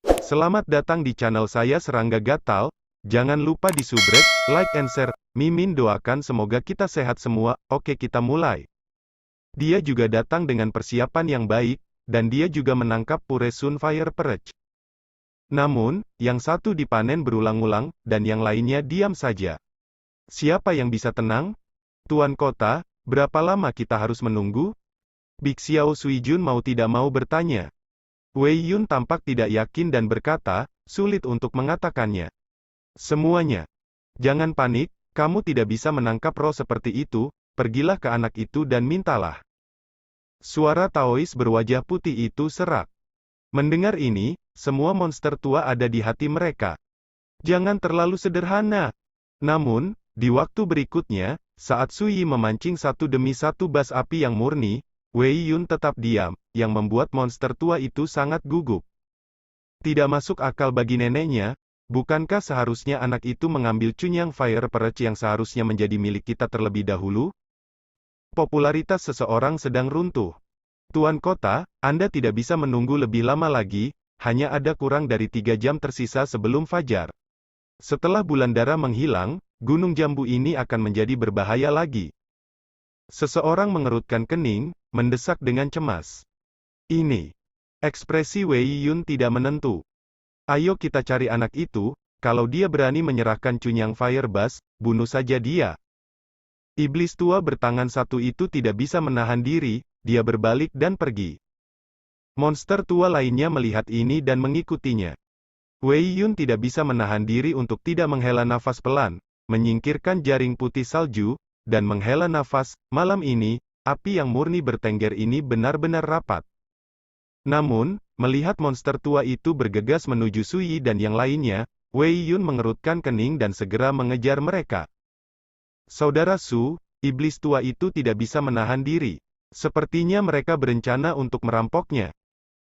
Selamat datang di channel saya Serangga Gatal. Jangan lupa di subrek, like and share. Mimin doakan semoga kita sehat semua. Oke, kita mulai. Dia juga datang dengan persiapan yang baik, dan dia juga menangkap pure Sunfire Perch. Namun, yang satu dipanen berulang-ulang, dan yang lainnya diam saja. Siapa yang bisa tenang? Tuan Kota, berapa lama kita harus menunggu? Big Xiao Suijun mau tidak mau bertanya. Wei Yun tampak tidak yakin dan berkata, sulit untuk mengatakannya. Semuanya. Jangan panik, kamu tidak bisa menangkap roh seperti itu, pergilah ke anak itu dan mintalah. Suara Taois berwajah putih itu serak. Mendengar ini, semua monster tua ada di hati mereka. Jangan terlalu sederhana. Namun, di waktu berikutnya, saat Sui memancing satu demi satu bas api yang murni, Wei Yun tetap diam, yang membuat monster tua itu sangat gugup. Tidak masuk akal bagi neneknya, bukankah seharusnya anak itu mengambil Chunyang Fire Perch yang seharusnya menjadi milik kita terlebih dahulu? Popularitas seseorang sedang runtuh. Tuan Kota, Anda tidak bisa menunggu lebih lama lagi, hanya ada kurang dari 3 jam tersisa sebelum fajar. Setelah bulan dara menghilang, gunung jambu ini akan menjadi berbahaya lagi. Seseorang mengerutkan kening, mendesak dengan cemas. Ini. Ekspresi Wei Yun tidak menentu. Ayo kita cari anak itu, kalau dia berani menyerahkan Chunyang Fire Bass, bunuh saja dia. Iblis tua bertangan satu itu tidak bisa menahan diri, dia berbalik dan pergi. Monster tua lainnya melihat ini dan mengikutinya. Wei Yun tidak bisa menahan diri untuk tidak menghela nafas pelan, menyingkirkan jaring putih salju, dan menghela nafas. Malam ini, api yang murni bertengger ini benar-benar rapat. Namun, melihat monster tua itu bergegas menuju Sui dan yang lainnya, Wei Yun mengerutkan kening dan segera mengejar mereka. Saudara Su, iblis tua itu tidak bisa menahan diri. Sepertinya mereka berencana untuk merampoknya.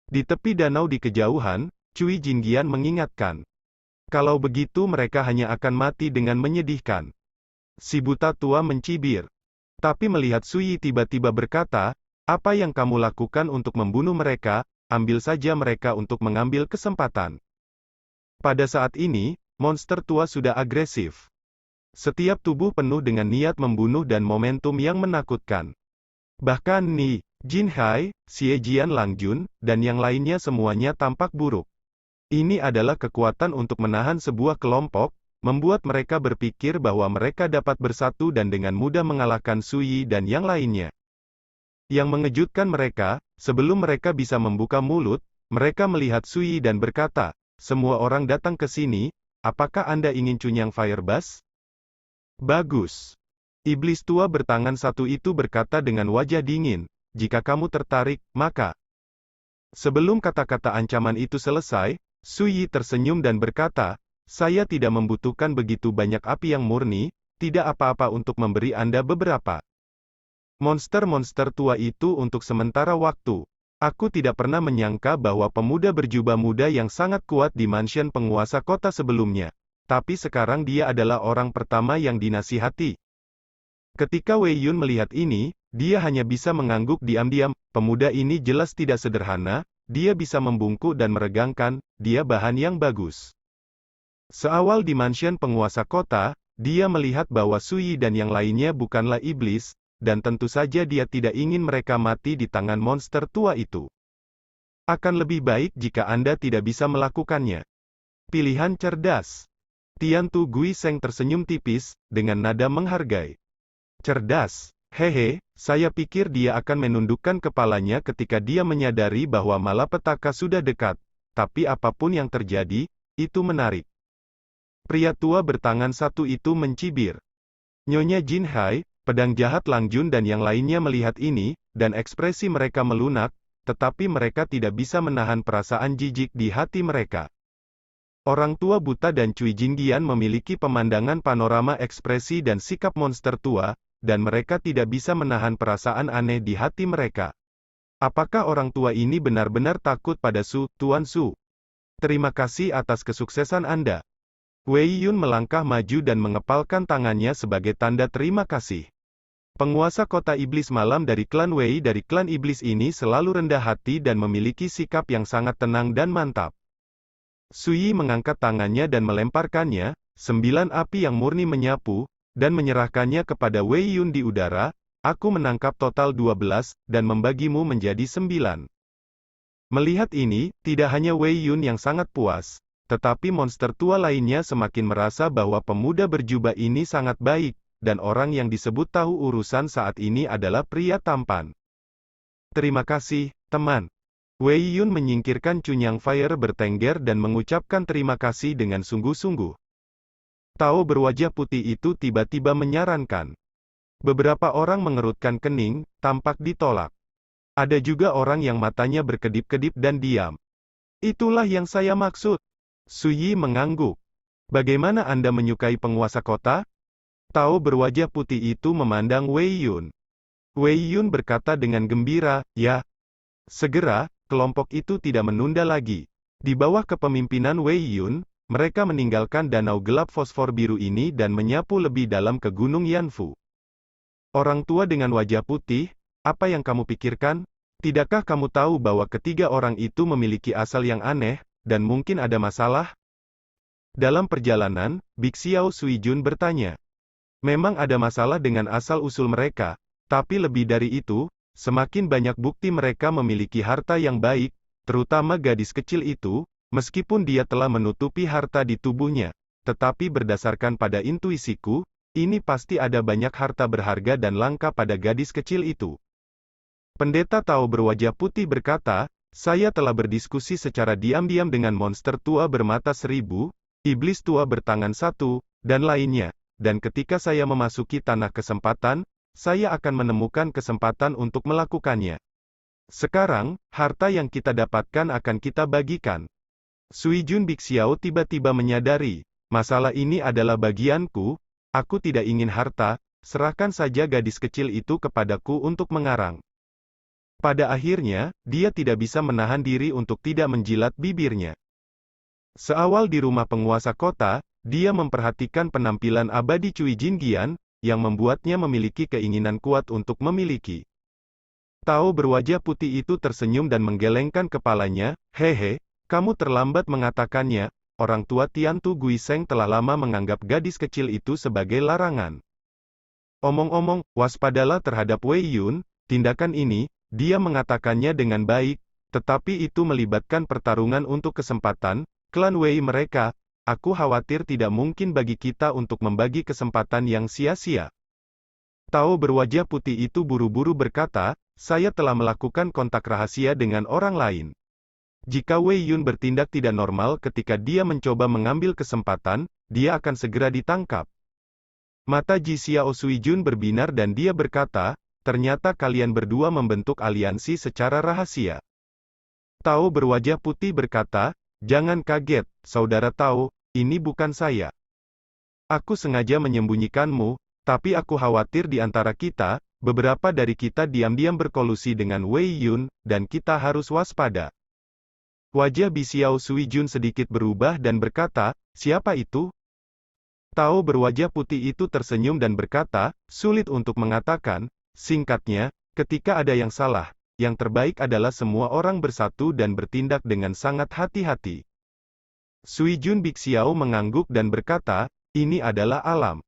Di tepi danau di kejauhan, Cui Jinggian mengingatkan. Kalau begitu mereka hanya akan mati dengan menyedihkan. Si buta tua mencibir. Tapi melihat Sui tiba-tiba berkata, apa yang kamu lakukan untuk membunuh mereka, ambil saja mereka untuk mengambil kesempatan. Pada saat ini, monster tua sudah agresif. Setiap tubuh penuh dengan niat membunuh dan momentum yang menakutkan. Bahkan Ni, Jin Hai, Xie Jian Langjun, dan yang lainnya semuanya tampak buruk. Ini adalah kekuatan untuk menahan sebuah kelompok, membuat mereka berpikir bahwa mereka dapat bersatu dan dengan mudah mengalahkan Sui dan yang lainnya. Yang mengejutkan mereka, sebelum mereka bisa membuka mulut, mereka melihat Sui dan berkata, semua orang datang ke sini, apakah Anda ingin Chunyang Fire Bass? Bagus. Iblis tua bertangan satu itu berkata dengan wajah dingin, jika kamu tertarik, maka. Sebelum kata-kata ancaman itu selesai, Sui tersenyum dan berkata, saya tidak membutuhkan begitu banyak api yang murni, tidak apa-apa untuk memberi Anda beberapa. Monster-monster tua itu untuk sementara waktu. Aku tidak pernah menyangka bahwa pemuda berjubah muda yang sangat kuat di mansion penguasa kota sebelumnya. Tapi sekarang dia adalah orang pertama yang dinasihati. Ketika Wei Yun melihat ini, dia hanya bisa mengangguk diam-diam, pemuda ini jelas tidak sederhana, dia bisa membungkuk dan meregangkan, dia bahan yang bagus. Seawal di mansion penguasa kota, dia melihat bahwa Sui dan yang lainnya bukanlah iblis, dan tentu saja dia tidak ingin mereka mati di tangan monster tua itu. Akan lebih baik jika Anda tidak bisa melakukannya. Pilihan cerdas. Tian Tu Gui Seng tersenyum tipis, dengan nada menghargai. Cerdas, hehe, saya pikir dia akan menundukkan kepalanya ketika dia menyadari bahwa malapetaka sudah dekat, tapi apapun yang terjadi, itu menarik. Pria tua bertangan satu itu mencibir. Nyonya Jin Hai, pedang jahat Langjun dan yang lainnya melihat ini, dan ekspresi mereka melunak, tetapi mereka tidak bisa menahan perasaan jijik di hati mereka. Orang tua buta dan Cui Jinggian memiliki pemandangan panorama ekspresi dan sikap monster tua, dan mereka tidak bisa menahan perasaan aneh di hati mereka. Apakah orang tua ini benar-benar takut pada Su, Tuan Su? Terima kasih atas kesuksesan Anda. Wei Yun melangkah maju dan mengepalkan tangannya sebagai tanda terima kasih. Penguasa kota iblis malam dari klan Wei dari klan iblis ini selalu rendah hati dan memiliki sikap yang sangat tenang dan mantap. Sui mengangkat tangannya dan melemparkannya, 9 api yang murni menyapu, dan menyerahkannya kepada Wei Yun di udara. Aku menangkap total 12, dan membagimu menjadi 9. Melihat ini, tidak hanya Wei Yun yang sangat puas, tetapi monster tua lainnya semakin merasa bahwa pemuda berjubah ini sangat baik, dan orang yang disebut tahu urusan saat ini adalah pria tampan. Terima kasih, teman. Wei Yun menyingkirkan Cunyang Fire bertengger dan mengucapkan terima kasih dengan sungguh-sungguh. Tao berwajah putih itu tiba-tiba menyarankan. Beberapa orang mengerutkan kening, tampak ditolak. Ada juga orang yang matanya berkedip-kedip dan diam. Itulah yang saya maksud. Suyi mengangguk. Bagaimana Anda menyukai penguasa kota? Tao berwajah putih itu memandang Wei Yun. Wei Yun berkata dengan gembira, ya. Segera, kelompok itu tidak menunda lagi. Di bawah kepemimpinan Wei Yun, mereka meninggalkan danau gelap fosfor biru ini dan menyapu lebih dalam ke Gunung Yanfu. Orang tua dengan wajah putih, apa yang kamu pikirkan? Tidakkah kamu tahu bahwa ketiga orang itu memiliki asal yang aneh, dan mungkin ada masalah? Dalam perjalanan, Big Xiao Suijun bertanya. Memang ada masalah dengan asal-usul mereka, tapi lebih dari itu, semakin banyak bukti mereka memiliki harta yang baik, terutama gadis kecil itu, meskipun dia telah menutupi harta di tubuhnya. Tetapi berdasarkan pada intuisiku, ini pasti ada banyak harta berharga dan langka pada gadis kecil itu. Pendeta Tao berwajah putih berkata, saya telah berdiskusi secara diam-diam dengan monster tua bermata 1000, iblis tua bertangan 1, dan lainnya. Dan ketika saya memasuki tanah kesempatan, saya akan menemukan kesempatan untuk melakukannya. Sekarang, harta yang kita dapatkan akan kita bagikan. Suijun Big Xiao tiba-tiba menyadari, masalah ini adalah bagianku. Aku tidak ingin harta, serahkan saja gadis kecil itu kepadaku untuk mengarang. Pada akhirnya, dia tidak bisa menahan diri untuk tidak menjilat bibirnya. Seawal di rumah penguasa kota, dia memperhatikan penampilan abadi Cui Jingyan, yang membuatnya memiliki keinginan kuat untuk memiliki. Tao berwajah putih itu tersenyum dan menggelengkan kepalanya, hehe, kamu terlambat mengatakannya. Orang tua Tiantu Guiseng telah lama menganggap gadis kecil itu sebagai larangan. Omong-omong, waspadalah terhadap Wei Yun, tindakan ini, dia mengatakannya dengan baik, tetapi itu melibatkan pertarungan untuk kesempatan, klan Wei mereka, aku khawatir tidak mungkin bagi kita untuk membagi kesempatan yang sia-sia. Tao berwajah putih itu buru-buru berkata, saya telah melakukan kontak rahasia dengan orang lain. Jika Wei Yun bertindak tidak normal ketika dia mencoba mengambil kesempatan, dia akan segera ditangkap. Mata Ji Xiao Suijun berbinar dan dia berkata, ternyata kalian berdua membentuk aliansi secara rahasia. Tao berwajah putih berkata, jangan kaget, saudara Tao, ini bukan saya. Aku sengaja menyembunyikanmu, tapi aku khawatir di antara kita, beberapa dari kita diam-diam berkolusi dengan Wei Yun, dan kita harus waspada. Wajah Bi Xiao Suijun sedikit berubah dan berkata, siapa itu? Tao berwajah putih itu tersenyum dan berkata, sulit untuk mengatakan, singkatnya, ketika ada yang salah, yang terbaik adalah semua orang bersatu dan bertindak dengan sangat hati-hati. Suijun Big Xiao mengangguk dan berkata, ini adalah alam.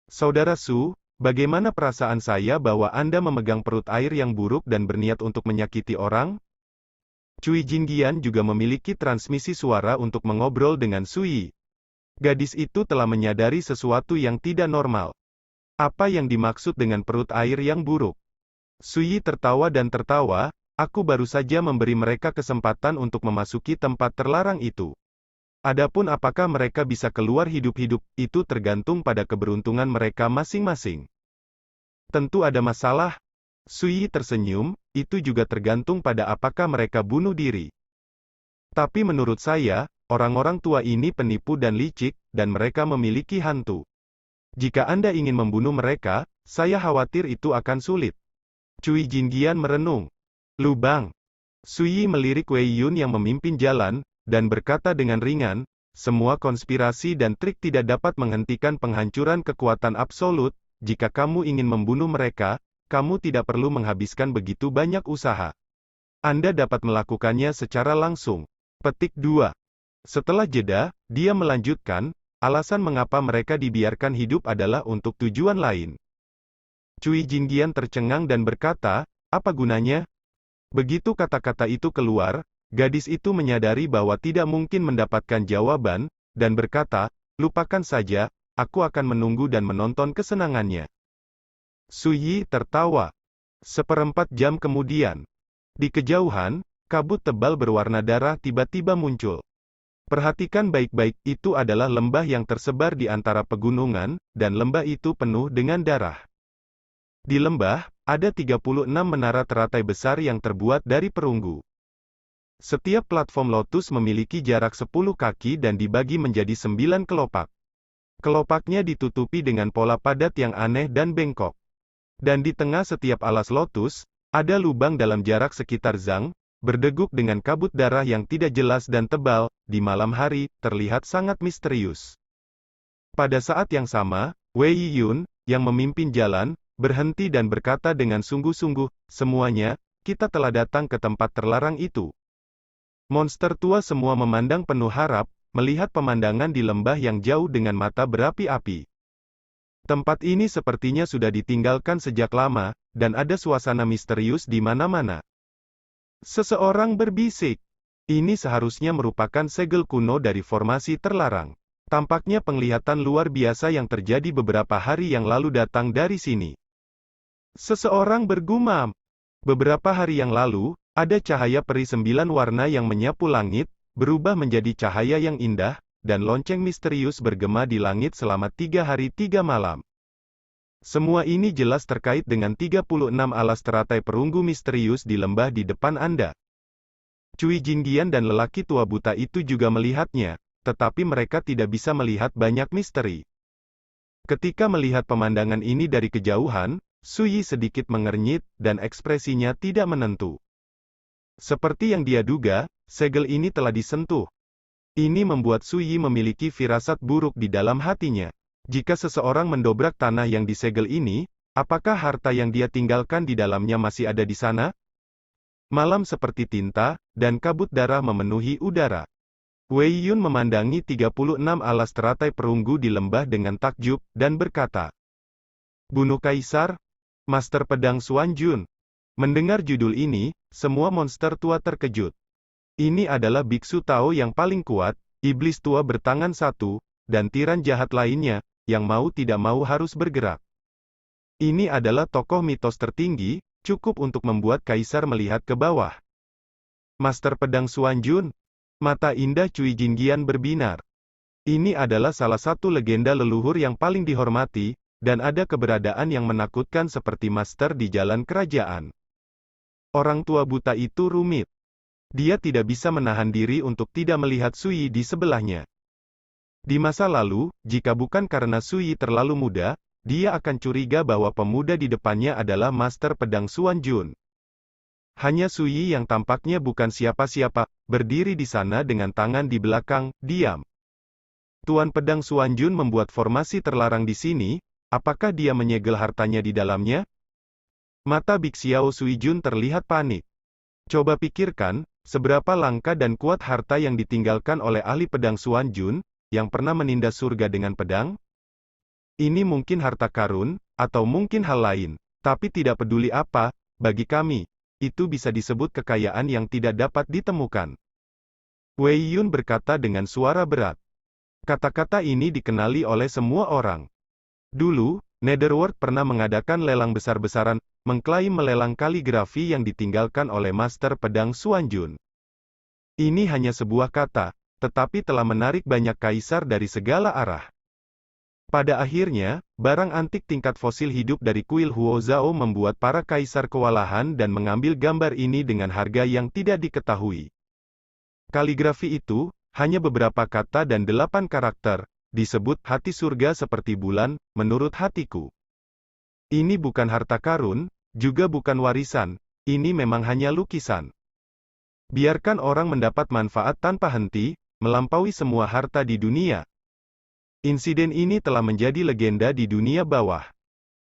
Saudara Su, bagaimana perasaan saya bahwa Anda memegang perut air yang buruk dan berniat untuk menyakiti orang? Cui Jingyan juga memiliki transmisi suara untuk mengobrol dengan Sui. Gadis itu telah menyadari sesuatu yang tidak normal. Apa yang dimaksud dengan perut air yang buruk? Sui tertawa dan tertawa, aku baru saja memberi mereka kesempatan untuk memasuki tempat terlarang itu. Adapun apakah mereka bisa keluar hidup-hidup, itu tergantung pada keberuntungan mereka masing-masing. Tentu ada masalah. Sui tersenyum, itu juga tergantung pada apakah mereka bunuh diri. Tapi menurut saya, orang-orang tua ini penipu dan licik, dan mereka memiliki hantu. Jika Anda ingin membunuh mereka, saya khawatir itu akan sulit. Cui Jingyan merenung. Lubang. Sui melirik Wei Yun yang memimpin jalan, dan berkata dengan ringan, semua konspirasi dan trik tidak dapat menghentikan penghancuran kekuatan absolut. Jika kamu ingin membunuh mereka, kamu tidak perlu menghabiskan begitu banyak usaha. Anda dapat melakukannya secara langsung. Petik 2. Setelah jeda, dia melanjutkan, alasan mengapa mereka dibiarkan hidup adalah untuk tujuan lain. Cui Jinggian tercengang dan berkata, apa gunanya? Begitu kata-kata itu keluar, gadis itu menyadari bahwa tidak mungkin mendapatkan jawaban, dan berkata, lupakan saja, aku akan menunggu dan menonton kesenangannya. Suyi tertawa. 1/4 jam kemudian, di kejauhan, kabut tebal berwarna darah tiba-tiba muncul. Perhatikan baik-baik, itu adalah lembah yang tersebar di antara pegunungan, dan lembah itu penuh dengan darah. Di lembah, ada 36 menara teratai besar yang terbuat dari perunggu. Setiap platform lotus memiliki jarak 10 kaki dan dibagi menjadi 9 kelopak. Kelopaknya ditutupi dengan pola padat yang aneh dan bengkok. Dan di tengah setiap alas lotus, ada lubang dalam jarak sekitar zang, berdeguk dengan kabut darah yang tidak jelas dan tebal, di malam hari, terlihat sangat misterius. Pada saat yang sama, Wei Yun, yang memimpin jalan, berhenti dan berkata dengan sungguh-sungguh, semuanya, kita telah datang ke tempat terlarang itu. Monster tua semua memandang penuh harap, melihat pemandangan di lembah yang jauh dengan mata berapi-api. Tempat ini sepertinya sudah ditinggalkan sejak lama, dan ada suasana misterius di mana-mana. Seseorang berbisik. Ini seharusnya merupakan segel kuno dari formasi terlarang. Tampaknya penglihatan luar biasa yang terjadi beberapa hari yang lalu datang dari sini. Seseorang bergumam. Beberapa hari yang lalu, ada cahaya peri 9 warna yang menyapu langit, berubah menjadi cahaya yang indah, dan lonceng misterius bergema di langit selama 3 hari 3 malam. Semua ini jelas terkait dengan 36 alas teratai perunggu misterius di lembah di depan Anda. Cui Jinggian dan lelaki tua buta itu juga melihatnya, tetapi mereka tidak bisa melihat banyak misteri. Ketika melihat pemandangan ini dari kejauhan, Suyi sedikit mengernyit, dan ekspresinya tidak menentu. Seperti yang dia duga, segel ini telah disentuh. Ini membuat Suyi memiliki firasat buruk di dalam hatinya. Jika seseorang mendobrak tanah yang disegel ini, apakah harta yang dia tinggalkan di dalamnya masih ada di sana? Malam seperti tinta, dan kabut darah memenuhi udara. Wei Yun memandangi 36 alas teratai perunggu di lembah dengan takjub, dan berkata, bunuh kaisar? Master Pedang Xuan Jun. Mendengar judul ini, semua monster tua terkejut. Ini adalah biksu Tao yang paling kuat, iblis tua bertangan satu, dan tiran jahat lainnya, yang mau tidak mau harus bergerak. Ini adalah tokoh mitos tertinggi, cukup untuk membuat kaisar melihat ke bawah. Master Pedang Xuan Jun. Mata indah Cui Jinggian berbinar. Ini adalah salah satu legenda leluhur yang paling dihormati, dan ada keberadaan yang menakutkan seperti master di jalan kerajaan. Orang tua buta itu rumit. Dia tidak bisa menahan diri untuk tidak melihat Suyi di sebelahnya. Di masa lalu, jika bukan karena Suyi terlalu muda, dia akan curiga bahwa pemuda di depannya adalah Master Pedang Xuan Jun. Hanya Suyi yang tampaknya bukan siapa-siapa, berdiri di sana dengan tangan di belakang, diam. Tuan Pedang Xuan Jun membuat formasi terlarang di sini, apakah dia menyegel hartanya di dalamnya? Mata Bixiao Sui Jun terlihat panik. Coba pikirkan, seberapa langka dan kuat harta yang ditinggalkan oleh ahli pedang Xuan Jun, yang pernah menindas surga dengan pedang? Ini mungkin harta karun, atau mungkin hal lain, tapi tidak peduli apa, bagi kami, itu bisa disebut kekayaan yang tidak dapat ditemukan. Wei Yun berkata dengan suara berat. Kata-kata ini dikenali oleh semua orang. Dulu, Netherworld pernah mengadakan lelang besar-besaran, mengklaim melelang kaligrafi yang ditinggalkan oleh Master Pedang Xuan Jun. Ini hanya sebuah kata, tetapi telah menarik banyak kaisar dari segala arah. Pada akhirnya, barang antik tingkat fosil hidup dari kuil Huo Zhao membuat para kaisar kewalahan dan mengambil gambar ini dengan harga yang tidak diketahui. Kaligrafi itu, hanya beberapa kata dan 8 karakter, disebut hati surga seperti bulan, menurut hatiku. Ini bukan harta karun, juga bukan warisan, ini memang hanya lukisan. Biarkan orang mendapat manfaat tanpa henti, melampaui semua harta di dunia. Insiden ini telah menjadi legenda di dunia bawah.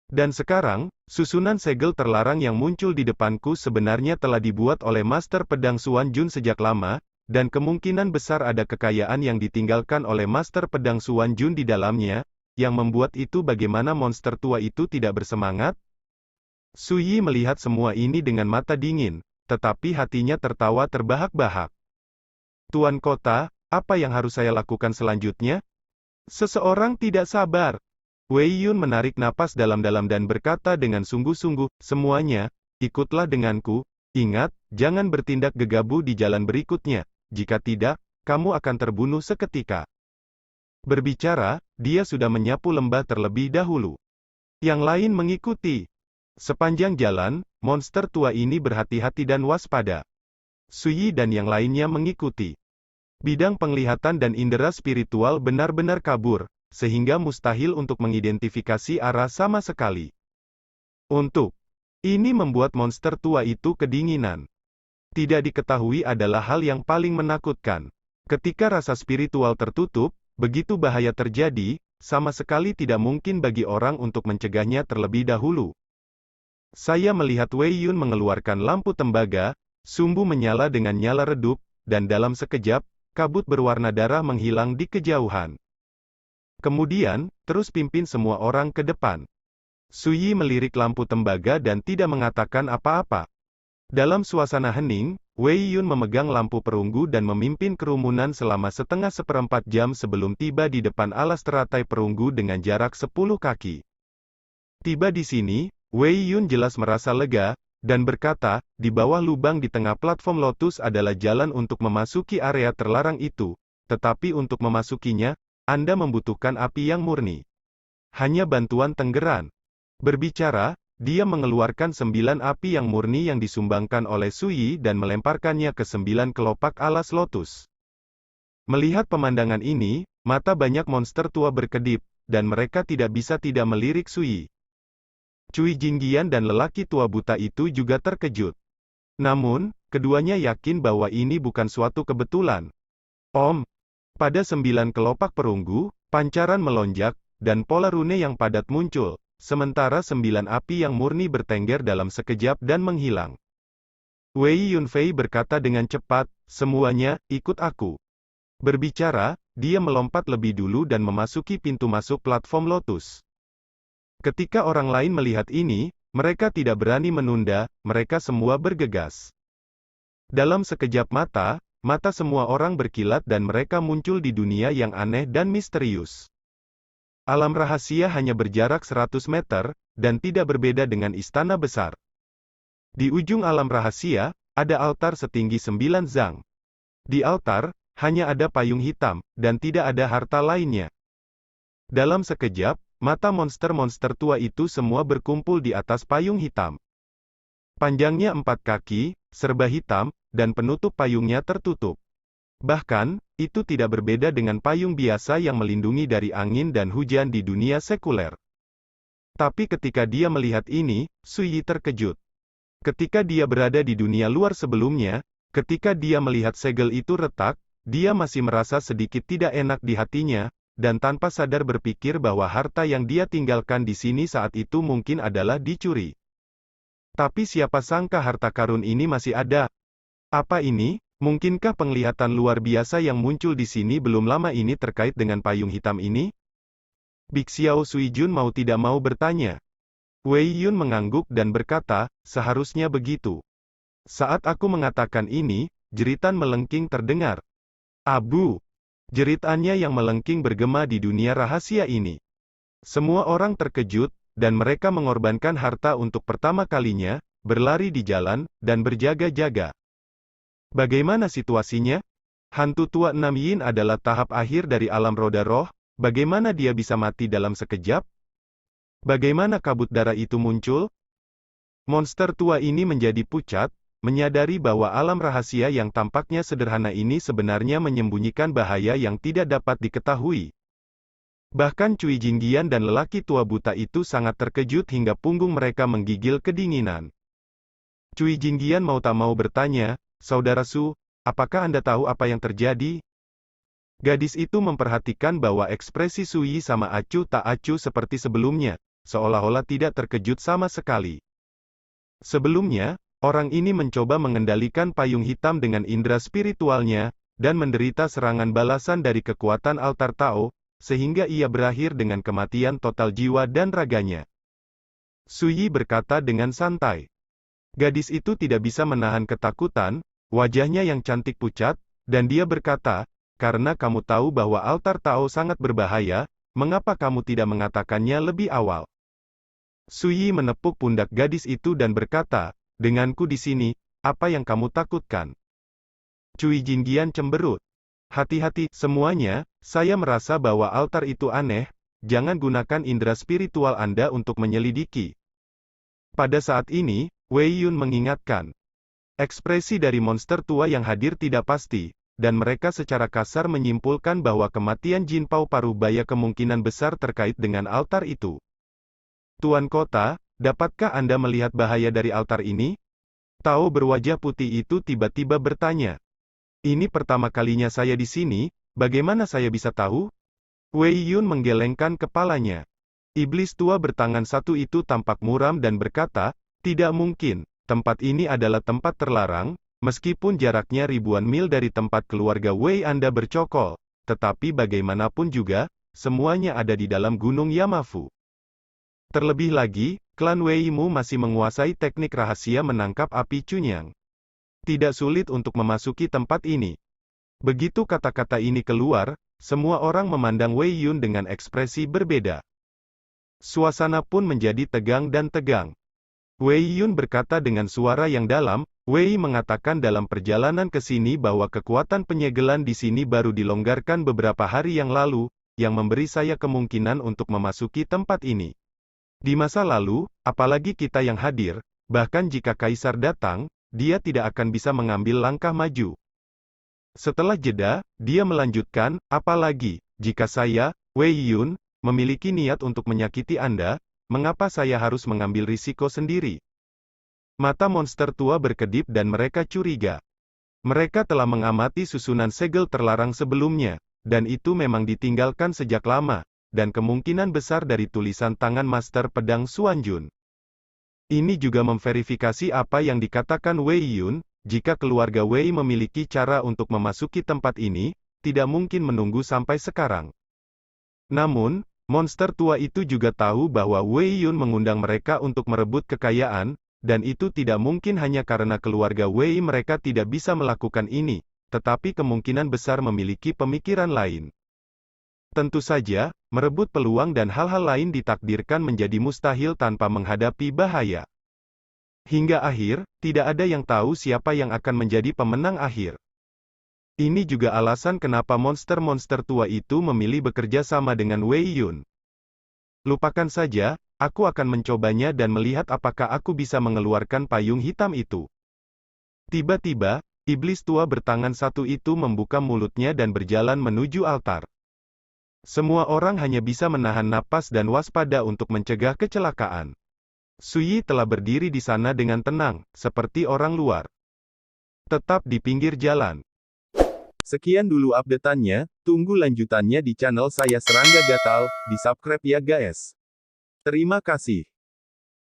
Dan sekarang, susunan segel terlarang yang muncul di depanku sebenarnya telah dibuat oleh Master Pedang Xuan Jun sejak lama, dan kemungkinan besar ada kekayaan yang ditinggalkan oleh Master Pedang Suan Jun di dalamnya, yang membuat itu bagaimana monster tua itu tidak bersemangat? Su Yi melihat semua ini dengan mata dingin, tetapi hatinya tertawa terbahak-bahak. Tuan Kota, apa yang harus saya lakukan selanjutnya? Seseorang tidak sabar. Wei Yun menarik napas dalam-dalam dan berkata dengan sungguh-sungguh, semuanya, ikutlah denganku, ingat, jangan bertindak gegabah di jalan berikutnya, jika tidak, kamu akan terbunuh seketika. Berbicara, dia sudah menyapu lembah terlebih dahulu. Yang lain mengikuti. Sepanjang jalan, monster tua ini berhati-hati dan waspada. Su Yi dan yang lainnya mengikuti. Bidang penglihatan dan indera spiritual benar-benar kabur, sehingga mustahil untuk mengidentifikasi arah sama sekali. Ini membuat monster tua itu kedinginan. Tidak diketahui adalah hal yang paling menakutkan. Ketika rasa spiritual tertutup, begitu bahaya terjadi, sama sekali tidak mungkin bagi orang untuk mencegahnya terlebih dahulu. Saya melihat Wei Yun mengeluarkan lampu tembaga, sumbu menyala dengan nyala redup, dan dalam sekejap, kabut berwarna darah menghilang di kejauhan. Kemudian, terus pimpin semua orang ke depan. Su Yi melirik lampu tembaga dan tidak mengatakan apa-apa. Dalam suasana hening, Wei Yun memegang lampu perunggu dan memimpin kerumunan selama seperempat jam sebelum tiba di depan alas teratai perunggu dengan jarak 10 kaki. Tiba di sini, Wei Yun jelas merasa lega, dan berkata, di bawah lubang di tengah platform Lotus adalah jalan untuk memasuki area terlarang itu, tetapi untuk memasukinya, Anda membutuhkan api yang murni. Hanya bantuan tenggeran. Berbicara, dia mengeluarkan 9 api yang murni yang disumbangkan oleh Su Yi dan melemparkannya ke 9 kelopak alas lotus. Melihat pemandangan ini, mata banyak monster tua berkedip, dan mereka tidak bisa tidak melirik Su Yi. Cui Jinggian dan lelaki tua buta itu juga terkejut. Namun, keduanya yakin bahwa ini bukan suatu kebetulan. Pada 9 kelopak perunggu, pancaran melonjak, dan pola rune yang padat muncul. Sementara 9 api yang murni bertengger dalam sekejap dan menghilang. Wei Yunfei berkata dengan cepat, semuanya, ikut aku. Berbicara, dia melompat lebih dulu dan memasuki pintu masuk platform Lotus. Ketika orang lain melihat ini, mereka tidak berani menunda, mereka semua bergegas. Dalam sekejap mata, mata semua orang berkilat dan mereka muncul di dunia yang aneh dan misterius. Alam rahasia hanya berjarak 100 meter, dan tidak berbeda dengan istana besar. Di ujung alam rahasia, ada altar setinggi 9 zang. Di altar, hanya ada payung hitam, dan tidak ada harta lainnya. Dalam sekejap, mata monster-monster tua itu semua berkumpul di atas payung hitam. Panjangnya 4 kaki, serba hitam, dan penutup payungnya tertutup. Bahkan, itu tidak berbeda dengan payung biasa yang melindungi dari angin dan hujan di dunia sekuler. Tapi ketika dia melihat ini, Su Yi terkejut. Ketika dia berada di dunia luar sebelumnya, ketika dia melihat segel itu retak, dia masih merasa sedikit tidak enak di hatinya, dan tanpa sadar berpikir bahwa harta yang dia tinggalkan di sini saat itu mungkin adalah dicuri. Tapi siapa sangka harta karun ini masih ada? Apa ini? Mungkinkah penglihatan luar biasa yang muncul di sini belum lama ini terkait dengan payung hitam ini? Bik Xiao Suijun mau tidak mau bertanya. Wei Yun mengangguk dan berkata, seharusnya begitu. Saat aku mengatakan ini, jeritan melengking terdengar. Abu! Jeritannya yang melengking bergema di dunia rahasia ini. Semua orang terkejut, dan mereka mengorbankan harta untuk pertama kalinya, berlari di jalan, dan berjaga-jaga. Bagaimana situasinya? Hantu tua 6 Yin adalah tahap akhir dari alam roda roh, bagaimana dia bisa mati dalam sekejap? Bagaimana kabut darah itu muncul? Monster tua ini menjadi pucat, menyadari bahwa alam rahasia yang tampaknya sederhana ini sebenarnya menyembunyikan bahaya yang tidak dapat diketahui. Bahkan Cui Jinggian dan lelaki tua buta itu sangat terkejut hingga punggung mereka menggigil kedinginan. Cui Jinggian mau tak mau bertanya, Saudara Su, apakah Anda tahu apa yang terjadi? Gadis itu memperhatikan bahwa ekspresi Su Yi sama acuh tak acuh seperti sebelumnya, seolah-olah tidak terkejut sama sekali. Sebelumnya, orang ini mencoba mengendalikan payung hitam dengan indera spiritualnya, dan menderita serangan balasan dari kekuatan altar Tao, sehingga ia berakhir dengan kematian total jiwa dan raganya. Suyi berkata dengan santai. Gadis itu tidak bisa menahan ketakutan, wajahnya yang cantik pucat, dan dia berkata, karena kamu tahu bahwa altar Tao sangat berbahaya, mengapa kamu tidak mengatakannya lebih awal? Suyi menepuk pundak gadis itu dan berkata, denganku di sini, apa yang kamu takutkan? Cui Jinggian cemberut. Hati-hati, semuanya, saya merasa bahwa altar itu aneh, jangan gunakan indera spiritual Anda untuk menyelidiki. Pada saat ini, Wei Yun mengingatkan. Ekspresi dari monster tua yang hadir tidak pasti, dan mereka secara kasar menyimpulkan bahwa kematian Jin Pao Parubaya kemungkinan besar terkait dengan altar itu. Tuan Kota, dapatkah Anda melihat bahaya dari altar ini? Tao berwajah putih itu tiba-tiba bertanya. Ini pertama kalinya saya di sini, bagaimana saya bisa tahu? Wei Yun menggelengkan kepalanya. Iblis tua bertangan satu itu tampak muram dan berkata, tidak mungkin, tempat ini adalah tempat terlarang, meskipun jaraknya ribuan mil dari tempat keluarga Wei Anda bercokol, tetapi bagaimanapun juga, semuanya ada di dalam Gunung Yamafu. Terlebih lagi, klan Wei Mu masih menguasai teknik rahasia menangkap api Cunyang. Tidak sulit untuk memasuki tempat ini. Begitu kata-kata ini keluar, semua orang memandang Wei Yun dengan ekspresi berbeda. Suasana pun menjadi tegang dan tegang. Wei Yun berkata dengan suara yang dalam, Wei mengatakan dalam perjalanan ke sini bahwa kekuatan penyegelan di sini baru dilonggarkan beberapa hari yang lalu, yang memberi saya kemungkinan untuk memasuki tempat ini. Di masa lalu, apalagi kita yang hadir, bahkan jika Kaisar datang, dia tidak akan bisa mengambil langkah maju. Setelah jeda, dia melanjutkan, apalagi, jika saya, Wei Yun, memiliki niat untuk menyakiti Anda, mengapa saya harus mengambil risiko sendiri? Mata monster tua berkedip dan mereka curiga. Mereka telah mengamati susunan segel terlarang sebelumnya, dan itu memang ditinggalkan sejak lama, dan kemungkinan besar dari tulisan tangan Master Pedang Xuanjun. Ini juga memverifikasi apa yang dikatakan Wei Yun, jika keluarga Wei memiliki cara untuk memasuki tempat ini, tidak mungkin menunggu sampai sekarang. Namun, monster tua itu juga tahu bahwa Wei Yun mengundang mereka untuk merebut kekayaan, dan itu tidak mungkin hanya karena keluarga Wei mereka tidak bisa melakukan ini, tetapi kemungkinan besar memiliki pemikiran lain. Tentu saja, merebut peluang dan hal-hal lain ditakdirkan menjadi mustahil tanpa menghadapi bahaya. Hingga akhir, tidak ada yang tahu siapa yang akan menjadi pemenang akhir. Ini juga alasan kenapa monster-monster tua itu memilih bekerja sama dengan Wei Yun. Lupakan saja, aku akan mencobanya dan melihat apakah aku bisa mengeluarkan payung hitam itu. Tiba-tiba, iblis tua bertangan satu itu membuka mulutnya dan berjalan menuju altar. Semua orang hanya bisa menahan napas dan waspada untuk mencegah kecelakaan. Suyi telah berdiri di sana dengan tenang, seperti orang luar. Tetap di pinggir jalan. Sekian dulu update-annya, tunggu lanjutannya di channel saya Serangga Gatal, di subscribe ya guys. Terima kasih.